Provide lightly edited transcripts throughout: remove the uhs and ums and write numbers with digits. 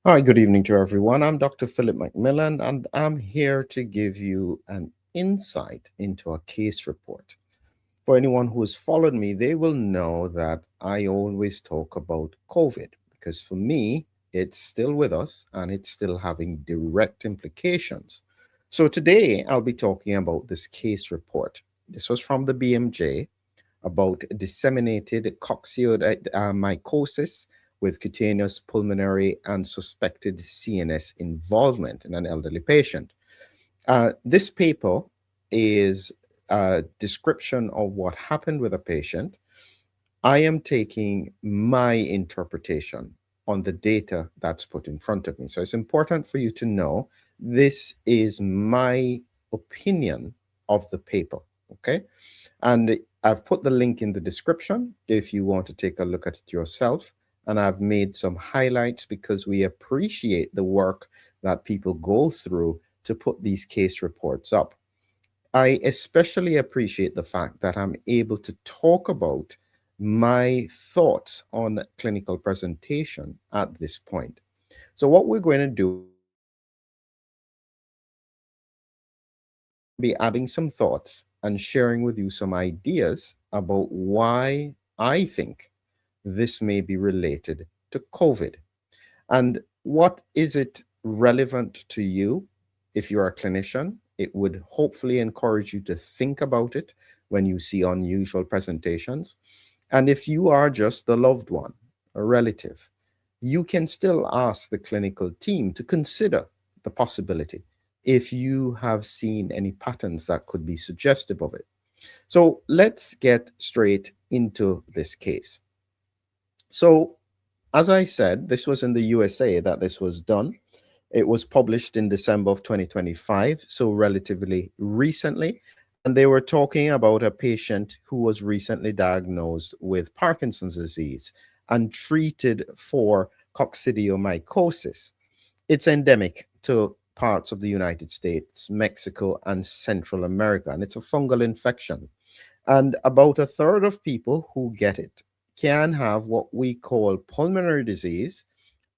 Hi, good evening to everyone. I'm Dr. Philip McMillan, and I'm here to give you an insight into a case report. For anyone who has followed me, they will know that I always talk about COVID because for me, it's still with us and it's still having direct implications. So today, I'll be talking about this case report. This was from the BMJ about disseminated coccidioidomycosis with cutaneous, pulmonary, and suspected CNS involvement in an elderly patient. This paper is a description of what happened with a patient. I am taking my interpretation on the data that's put in front of me. So it's important for you to know this is my opinion of the paper. Okay. And I've put the link in the description if you want to take a look at it yourself. And I've made some highlights because we appreciate the work that people go through to put these case reports up. I especially appreciate the fact that I'm able to talk about my thoughts on clinical presentation at this point. So, what we're going to do be adding some thoughts and sharing with you some ideas about why I think this may be related to COVID. And what is it relevant to you if you're a clinician? It would hopefully encourage you to think about it when you see unusual presentations. And if you are just a loved one, a relative, you can still ask the clinical team to consider the possibility if you have seen any patterns that could be suggestive of it. So let's get straight into this case. So, as I said, this was in the USA that this was done. It was published in December of 2025, so relatively recently. And they were talking about a patient who was recently diagnosed with Parkinson's disease and treated for coccidioidomycosis. It's endemic to parts of the United States, Mexico, and Central America, and it's a fungal infection. And about a third of people who get it can have what we call pulmonary disease,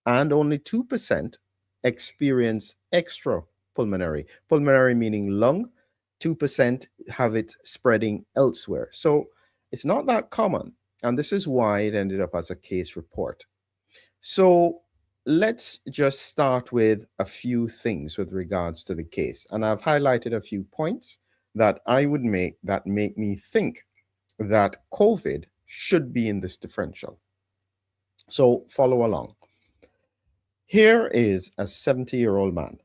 and only 2% experience extra pulmonary. Pulmonary meaning lung, 2% have it spreading elsewhere. So it's not that common. And this is why it ended up as a case report. So let's just start with a few things with regards to the case. And I've highlighted a few points that I would make that make me think that COVID should be in this differential. So follow along. Here is a 70-year-old man.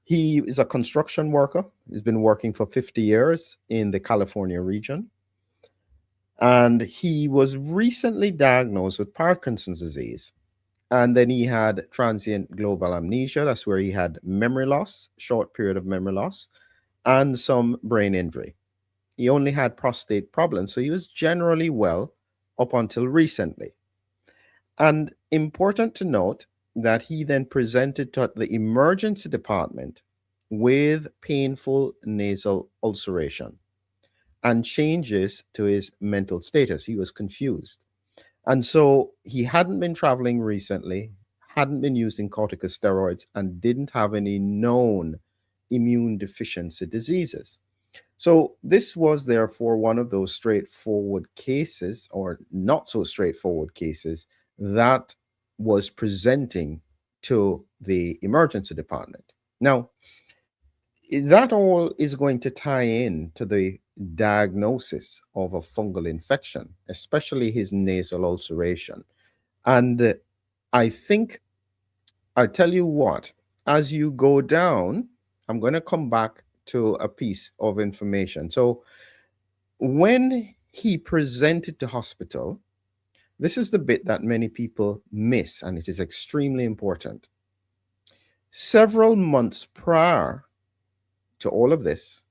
He is a construction worker. He's been working for 50 years in the California region. And he was recently diagnosed with Parkinson's disease. And then he had transient global amnesia. That's where he had memory loss, short period of memory loss, and some brain injury. He only had prostate problems. So he was generally well up until recently. And important to note that he then presented to the emergency department with painful nasal ulceration and changes to his mental status. He was confused. And so he hadn't been traveling recently, hadn't been using corticosteroids, and didn't have any known immune deficiency diseases. So this was therefore one of those straightforward cases, or not so straightforward cases, that was presenting to the emergency department. Now, that all is going to tie in to the diagnosis of a fungal infection, especially his nasal ulceration. And I think, I tell you what, as you go down, I'm going to come back to a piece of information. So when he presented to hospital, this is the bit that many people miss, and it is extremely important. Several months prior to all of this,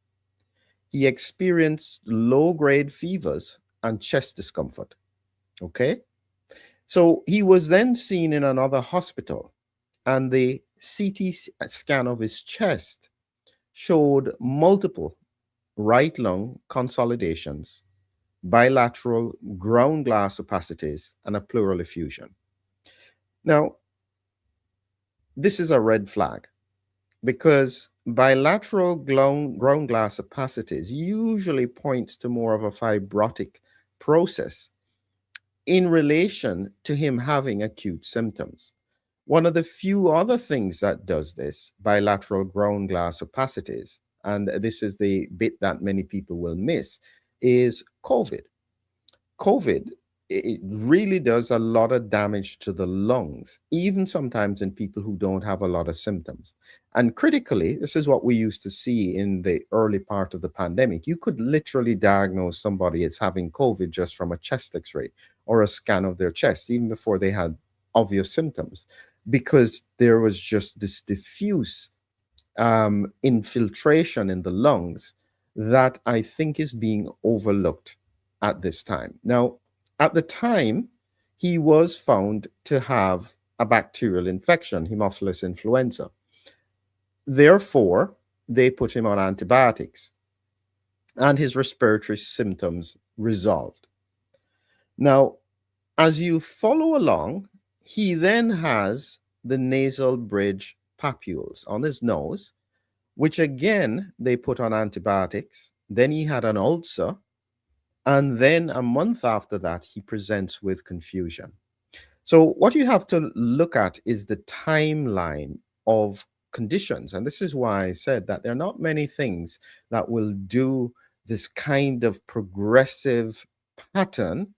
he experienced low grade fevers and chest discomfort. Okay. So he was then seen in another hospital, and the CT scan of his chest showed multiple right lung consolidations, bilateral ground glass opacities, and a pleural effusion. Now, this is a red flag because bilateral ground glass opacities usually points to more of a fibrotic process in relation to him having acute symptoms. One of the few other things that does this, bilateral ground glass opacities, and this is the bit that many people will miss, is COVID. COVID, it really does a lot of damage to the lungs, even sometimes in people who don't have a lot of symptoms. And critically, this is what we used to see in the early part of the pandemic. You could literally diagnose somebody as having COVID just from a chest x-ray or a scan of their chest, even before they had obvious symptoms, because there was just this diffuse infiltration in the lungs that I think is being overlooked at this time. Now, at the time, he was found to have a bacterial infection, Haemophilus influenza. Therefore, they put him on antibiotics and his respiratory symptoms resolved. Now, as you follow along, he then has the nasal bridge papules on his nose, which again, they put on antibiotics. Then he had an ulcer. And then a month after that, he presents with confusion. So what you have to look at is the timeline of conditions. And this is why I said that there are not many things that will do this kind of progressive pattern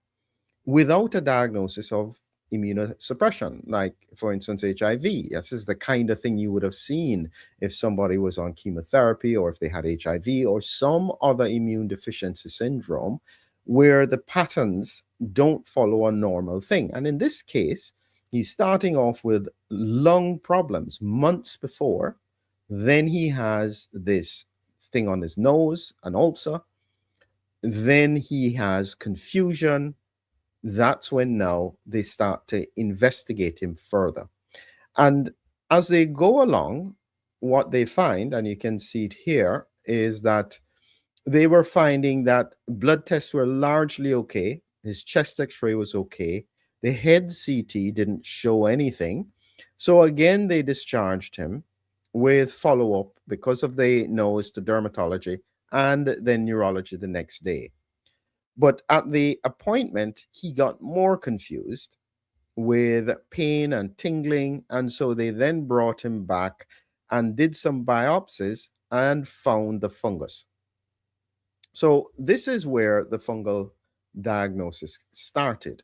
without a diagnosis of immunosuppression, like, for instance, HIV. This is the kind of thing you would have seen if somebody was on chemotherapy or if they had HIV or some other immune deficiency syndrome where the patterns don't follow a normal thing. And in this case, he's starting off with lung problems months before. Then he has this thing on his nose, an ulcer. Then he has confusion. That's when now they start to investigate him further. And as they go along, what they find, and you can see it here, is that they were finding that blood tests were largely okay. His chest x-ray was okay. The head CT didn't show anything. So again, they discharged him with follow-up because of the nose to dermatology and then neurology the next day. But at the appointment, he got more confused with pain and tingling. And so they then brought him back and did some biopsies and found the fungus. So this is where the fungal diagnosis started.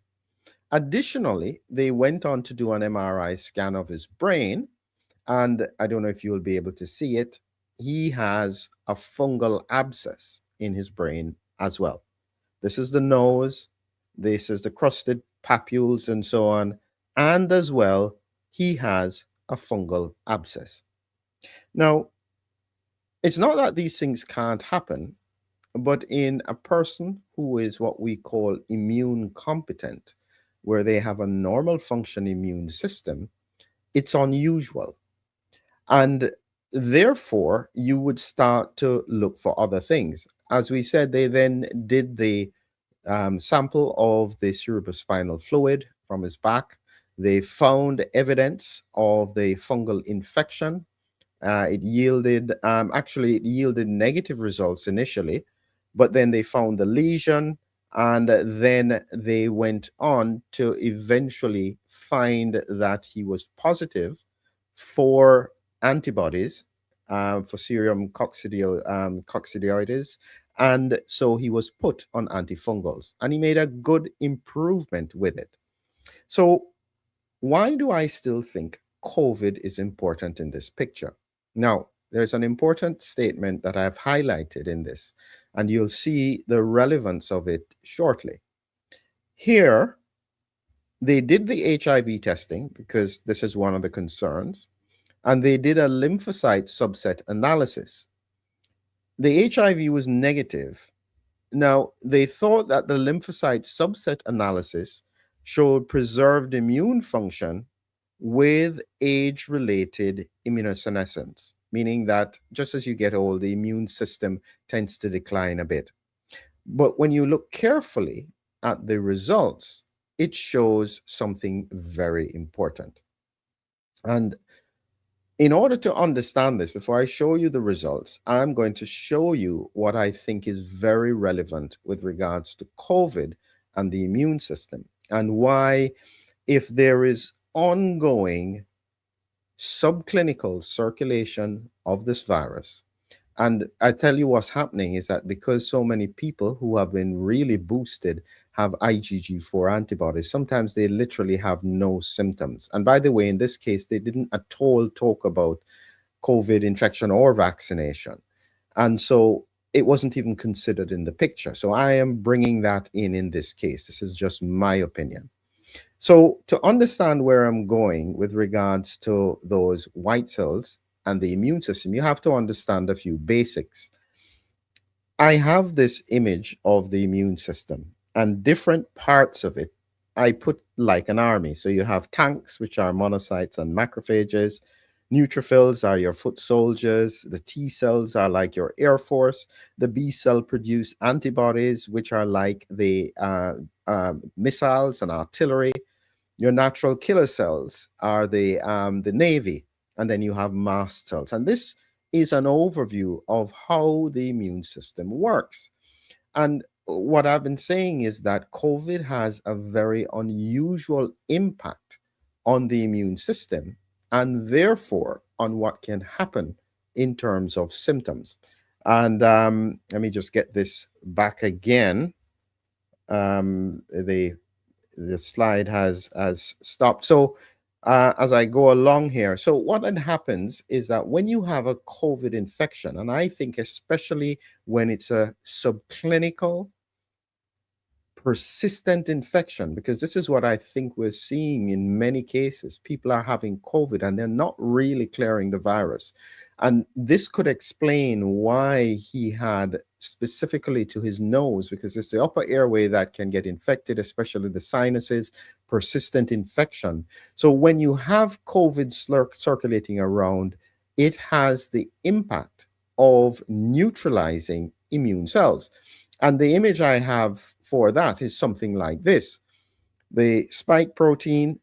Additionally, they went on to do an MRI scan of his brain. And I don't know if you'll be able to see it. He has a fungal abscess in his brain as well. This is the nose, this is the crusted papules and so on. And as well, he has a fungal abscess. Now, it's not that these things can't happen, but in a person who is what we call immune competent, where they have a normal function immune system, it's unusual. And therefore, you would start to look for other things. As we said, they then did the sample of the cerebrospinal fluid from his back. They found evidence of the fungal infection. It yielded negative results initially, but then they found the lesion, and then they went on to eventually find that he was positive for antibodies for serum coccidioides, and so he was put on antifungals, and he made a good improvement with it. So why do I still think COVID is important in this picture? Now, there's an important statement that I've highlighted in this, and you'll see the relevance of it shortly. Here, they did the HIV testing because this is one of the concerns, and they did a lymphocyte subset analysis. The HIV was negative. Now, they thought that the lymphocyte subset analysis showed preserved immune function with age-related immunosenescence, meaning that just as you get old, the immune system tends to decline a bit. But when you look carefully at the results, it shows something very important. And In order to understand this, before I show you the results, I'm going to show you what I think is very relevant with regards to COVID and the immune system, and why, if there is ongoing subclinical circulation of this virus, and I tell you what's happening is that because so many people who have been really boosted have IgG4 antibodies, sometimes they literally have no symptoms. And by the way, in this case, they didn't at all talk about COVID infection or vaccination. And so it wasn't even considered in the picture. So I am bringing that in this case. This is just my opinion. So to understand where I'm going with regards to those white cells and the immune system, you have to understand a few basics. I have this image of the immune system, and different parts of it I put like an army. So you have tanks, which are monocytes and macrophages. Neutrophils are your foot soldiers. The T cells are like your air force. The B cell produce antibodies, which are like the missiles and artillery. Your natural killer cells are the Navy, and then you have mast cells. And this is an overview of how the immune system works. And what I've been saying is that COVID has a very unusual impact on the immune system, and therefore on what can happen in terms of symptoms. And let me just get this back again. The slide has stopped. So as I go along here, so what then happens is that when you have a COVID infection, and I think especially when it's a subclinical persistent infection, because this is what I think we're seeing in many cases. People are having COVID and they're not really clearing the virus. And this could explain why he had, specifically to his nose, because it's the upper airway that can get infected, especially the sinuses, persistent infection. So when you have COVID circulating around, it has the impact of neutralizing immune cells. And the image I have for that is something like this. The spike protein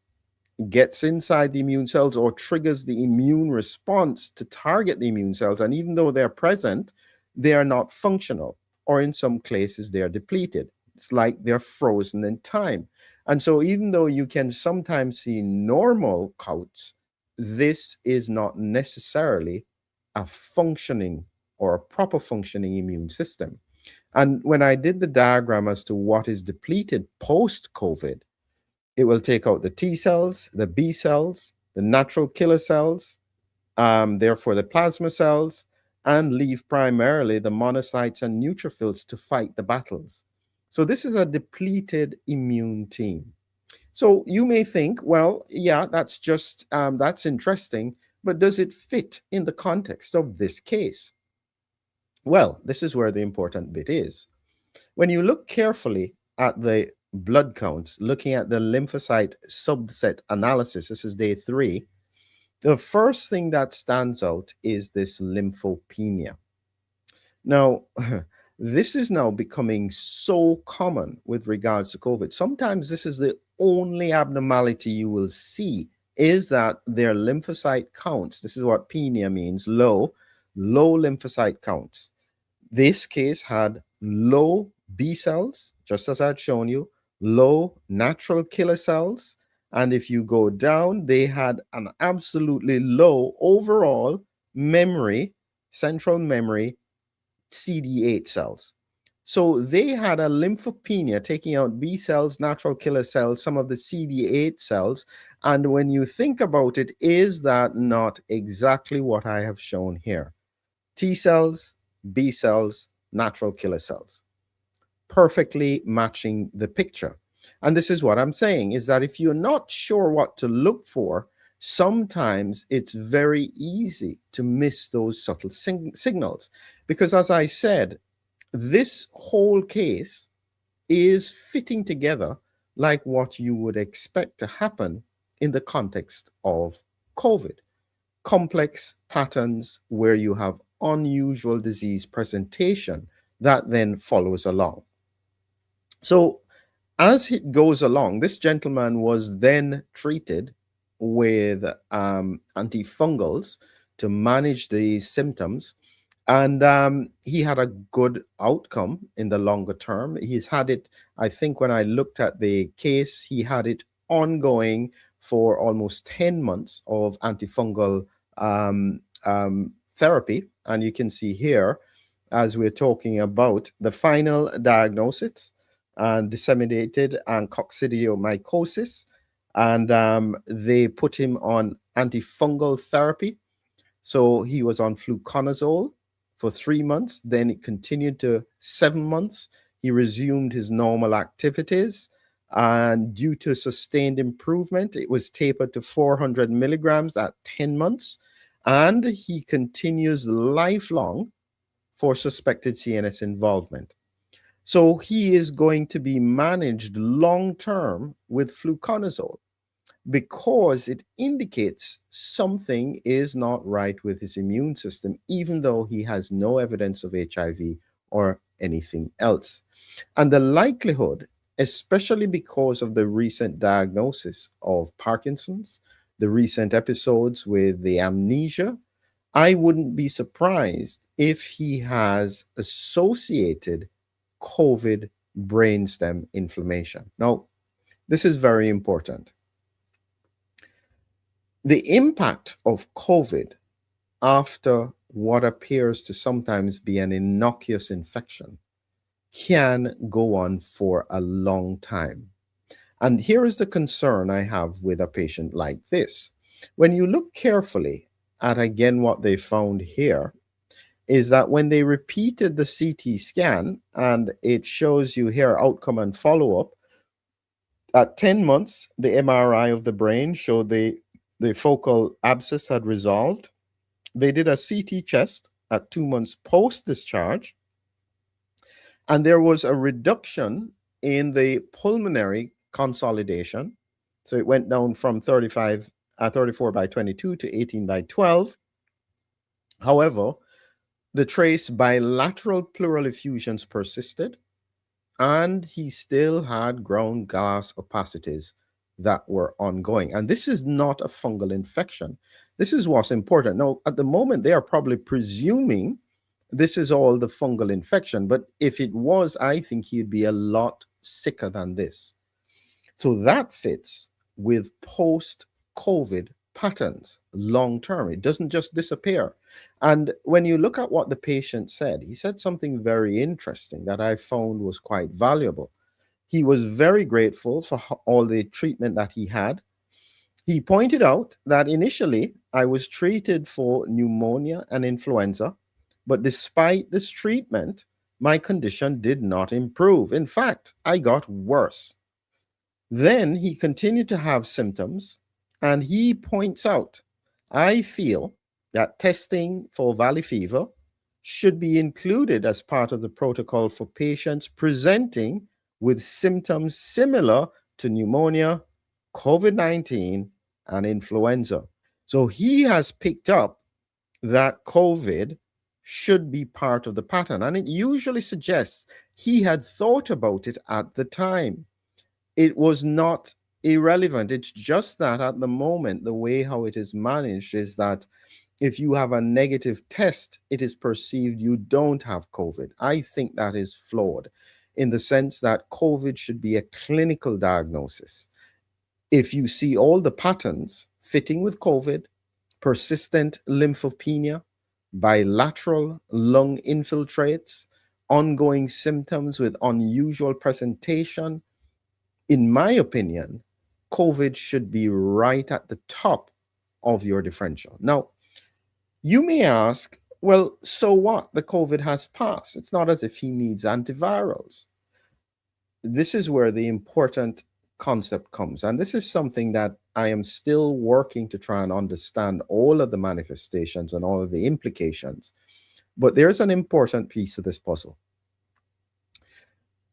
gets inside the immune cells or triggers the immune response to target the immune cells. And even though they're present, they are not functional, or in some cases, they are depleted. It's like they're frozen in time. And so even though you can sometimes see normal counts, this is not necessarily a functioning or a proper functioning immune system. And when I did the diagram as to what is depleted post-COVID, it will take out the T cells, the B cells, the natural killer cells, therefore the plasma cells, and leave primarily the monocytes and neutrophils to fight the battles. So this is a depleted immune team. So you may think, well, yeah, that's just, that's interesting, but does it fit in the context of this case? Well, this is where the important bit is. When you look carefully at the blood counts, looking at the lymphocyte subset analysis, this is day 3, the first thing that stands out is this lymphopenia. Now, this is now becoming so common with regards to COVID. Sometimes this is the only abnormality you will see, is that their lymphocyte counts, this is what penia means, low lymphocyte counts. This case had low B cells, just as I'd shown you, low natural killer cells. And if you go down, they had an absolutely low overall memory, central memory, CD8 cells. So they had a lymphopenia, taking out B cells, natural killer cells, some of the CD8 cells. And when you think about it, is that not exactly what I have shown here? T cells, B cells, natural killer cells, perfectly matching the picture. And this is what I'm saying, is that if you're not sure what to look for, sometimes it's very easy to miss those subtle signals. Because as I said, this whole case is fitting together like what you would expect to happen in the context of COVID. Complex patterns where you have unusual disease presentation that then follows along. So as it goes along, this gentleman was then treated with antifungals to manage these symptoms. And he had a good outcome in the longer term. He's had it, I think when I looked at the case, he had it ongoing for almost 10 months of antifungal therapy. And you can see here, as we're talking about the final diagnosis and disseminated and coccidioidomycosis. And they put him on antifungal therapy. So he was on fluconazole for 3 months. Then it continued to 7 months. He resumed his normal activities. And due to sustained improvement, it was tapered to 400 milligrams at 10 months. And he continues lifelong for suspected CNS involvement. So he is going to be managed long-term with fluconazole because it indicates something is not right with his immune system, even though he has no evidence of HIV or anything else. And the likelihood, especially because of the recent diagnosis of Parkinson's, the recent episodes with the amnesia, I wouldn't be surprised if he has associated COVID brainstem inflammation. Now, this is very important. The impact of COVID after what appears to sometimes be an innocuous infection can go on for a long time. And here is the concern I have with a patient like this. When you look carefully at, again, what they found here, is that when they repeated the CT scan, and it shows you here outcome and follow-up, at 10 months, the MRI of the brain showed the focal abscess had resolved. They did a CT chest at 2 months post-discharge, and there was a reduction in the pulmonary consolidation. So it went down from 34 by 22 to 18 by 12. However, the trace bilateral pleural effusions persisted, and he still had ground glass opacities that were ongoing. And this is not a fungal infection. This is what's important. Now, at the moment, they are probably presuming this is all the fungal infection. But if it was, I think he'd be a lot sicker than this. So that fits with post-COVID patterns long term. It doesn't just disappear. And when you look at what the patient said, he said something very interesting that I found was quite valuable. He was very grateful for all the treatment that he had. He pointed out that initially I was treated for pneumonia and influenza, but despite this treatment, my condition did not improve. In fact, I got worse. Then he continued to have symptoms, and he points out, I feel that testing for valley fever should be included as part of the protocol for patients presenting with symptoms similar to pneumonia, COVID-19, and influenza. So he has picked up that COVID should be part of the pattern, and it usually suggests he had thought about it at the time. It was not irrelevant. It's just that at the moment, the way how it is managed is that if you have a negative test, it is perceived you don't have COVID. I think that is flawed in the sense that COVID should be a clinical diagnosis. If you see all the patterns fitting with COVID, persistent lymphopenia, bilateral lung infiltrates, ongoing symptoms with unusual presentation, in my opinion, COVID should be right at the top of your differential. Now, you may ask, well, so what? The COVID has passed. It's not as if he needs antivirals. This is where the important concept comes. And this is something that I am still working to try and understand all of the manifestations and all of the implications. But there's an important piece to this puzzle.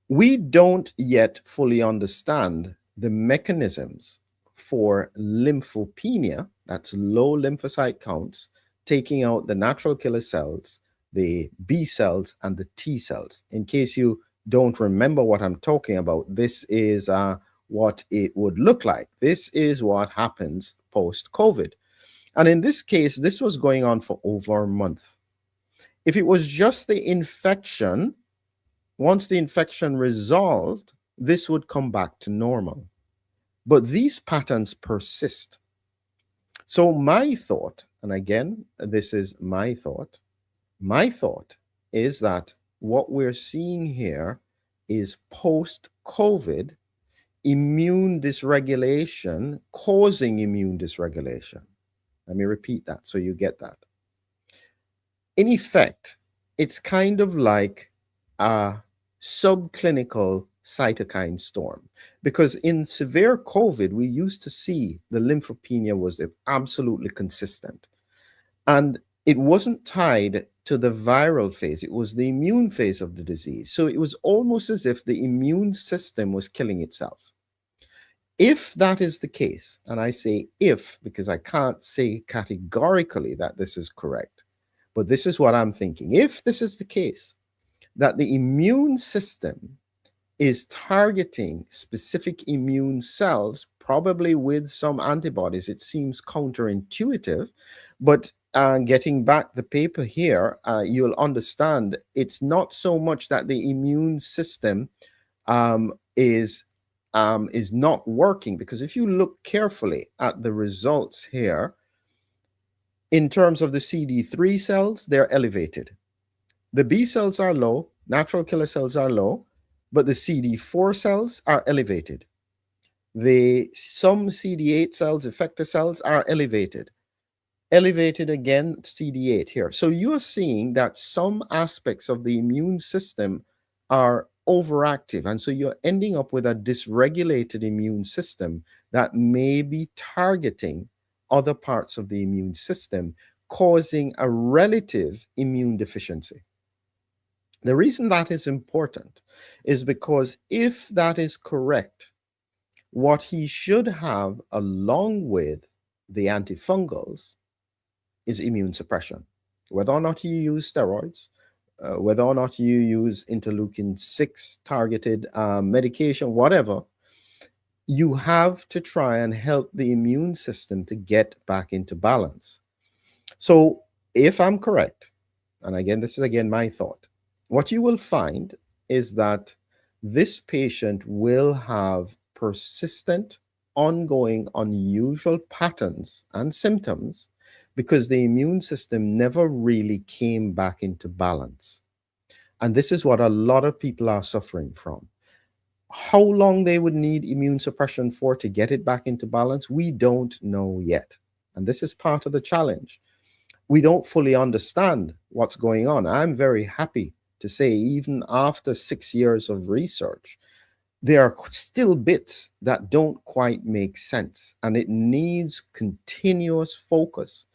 We don't yet fully understand the mechanisms for lymphopenia, that's low lymphocyte counts, taking out the natural killer cells, the B cells, and the T cells. In case you don't remember what I'm talking about, this is what it would look like. This is what happens post-COVID. And in this case, this was going on for over a month. If it was just the infection, once the infection resolved, this would come back to normal. But these patterns persist. So my thought, and again, this is my thought is that what we're seeing here is post-COVID immune dysregulation causing immune dysregulation. Let me repeat that so you get that. In effect, it's kind of like a subclinical cytokine storm, because in severe COVID, we used to see the lymphopenia was absolutely consistent. And it wasn't tied to the viral phase, it was the immune phase of the disease. So it was almost as if the immune system was killing itself. If that is the case, and I say if because I can't say categorically that this is correct, but this is what I'm thinking. If this is the case, that the immune system is targeting specific immune cells, probably with some antibodies, it seems counterintuitive, but getting back the paper here, you'll understand it's not so much that the immune system is not working, because if you look carefully at the results here, in terms of the CD3 cells, they're elevated. The B cells are low, natural killer cells are low, but the CD4 cells are elevated. Some CD8 cells, effector cells, are elevated. Elevated again, CD8 here. So you're seeing that some aspects of the immune system are overactive. And so you're ending up with a dysregulated immune system that may be targeting other parts of the immune system, causing a relative immune deficiency. The reason that is important is because if that is correct, what he should have along with the antifungals is immune suppression. Whether or not you use steroids, whether or not you use interleukin-6 targeted medication, whatever, you have to try and help the immune system to get back into balance. So if I'm correct, and again, this is again my thought, what you will find is that this patient will have persistent, ongoing, unusual patterns and symptoms because the immune system never really came back into balance. And this is what a lot of people are suffering from. How long they would need immune suppression for to get it back into balance, we don't know yet. And this is part of the challenge. We don't fully understand what's going on. I'm very happy to say, even after 6 years of research, there are still bits that don't quite make sense. And it needs continuous focus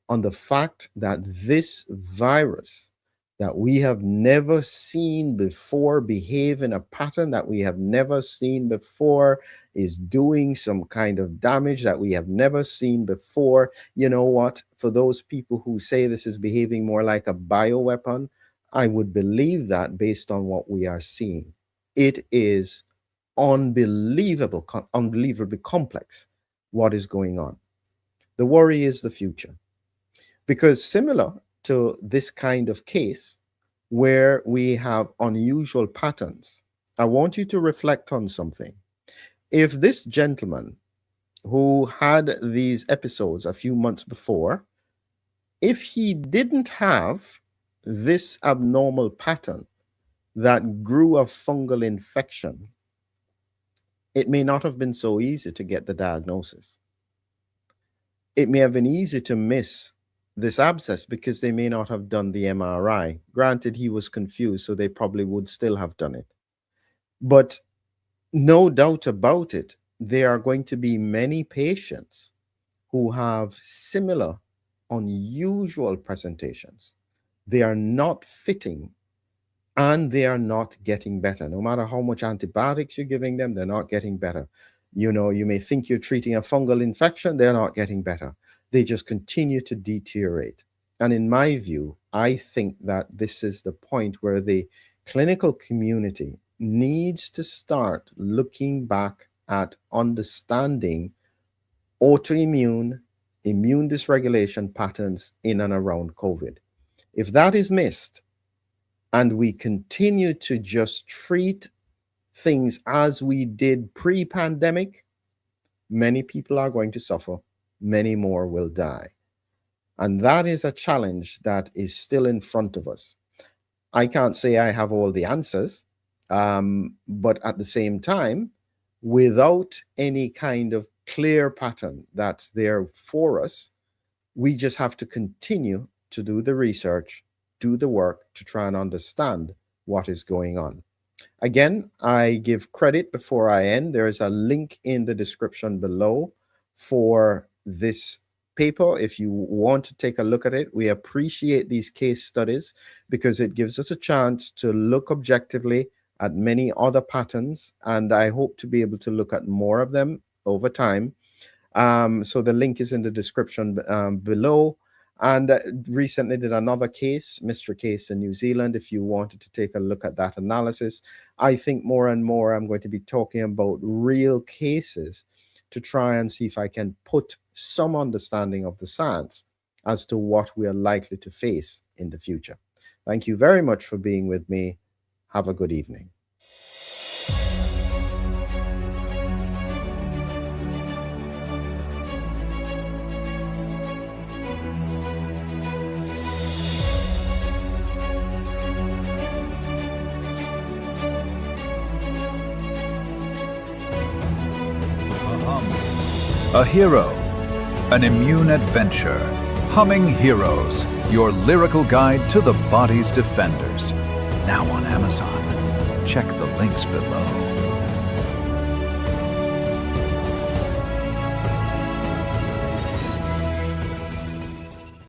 on the fact that this virus that we have never seen before behave in a pattern that we have never seen before, is doing some kind of damage that we have never seen before. You know what? For those people who say this is behaving more like a bioweapon, I would believe that based on what we are seeing. It is unbelievably complex what is going on. The worry is the future. Because similar to this kind of case where we have unusual patterns, I want you to reflect on something. If this gentleman who had these episodes a few months before, if he didn't have this abnormal pattern that grew a fungal infection, it may not have been so easy to get the diagnosis. It may have been easy to miss this abscess because they may not have done the MRI. Granted, he was confused, so they probably would still have done it. But no doubt about it, there are going to be many patients who have similar unusual presentations. They are not fitting and they are not getting better. No matter how much antibiotics you're giving them, they're not getting better. You know, you may think you're treating a fungal infection, they're not getting better. They just continue to deteriorate. And in my view, I think that this is the point where the clinical community needs to start looking back at understanding autoimmune, immune dysregulation patterns in and around COVID. If that is missed and we continue to just treat things as we did pre-pandemic, many people are going to suffer, many more will die. And that is a challenge that is still in front of us. I can't say I have all the answers, but at the same time, without any kind of clear pattern that's there for us, we just have to continue to do the research, do the work to try and understand what is going on. Again, I give credit before I end. There is a link in the description below for this paper if you want to take a look at it. We appreciate these case studies because it gives us a chance to look objectively at many other patterns, and I hope to be able to look at more of them over time. So the link is in the description below. And recently did another case, Mr. Case in New Zealand, if you wanted to take a look at that analysis. I think more and more I'm going to be talking about real cases to try and see if I can put some understanding of the science as to what we are likely to face in the future. Thank you very much for being with me. Have a good evening. A hero, an immune adventure, Humming Heroes, your lyrical guide to the body's defenders. Now on Amazon. Check the links below.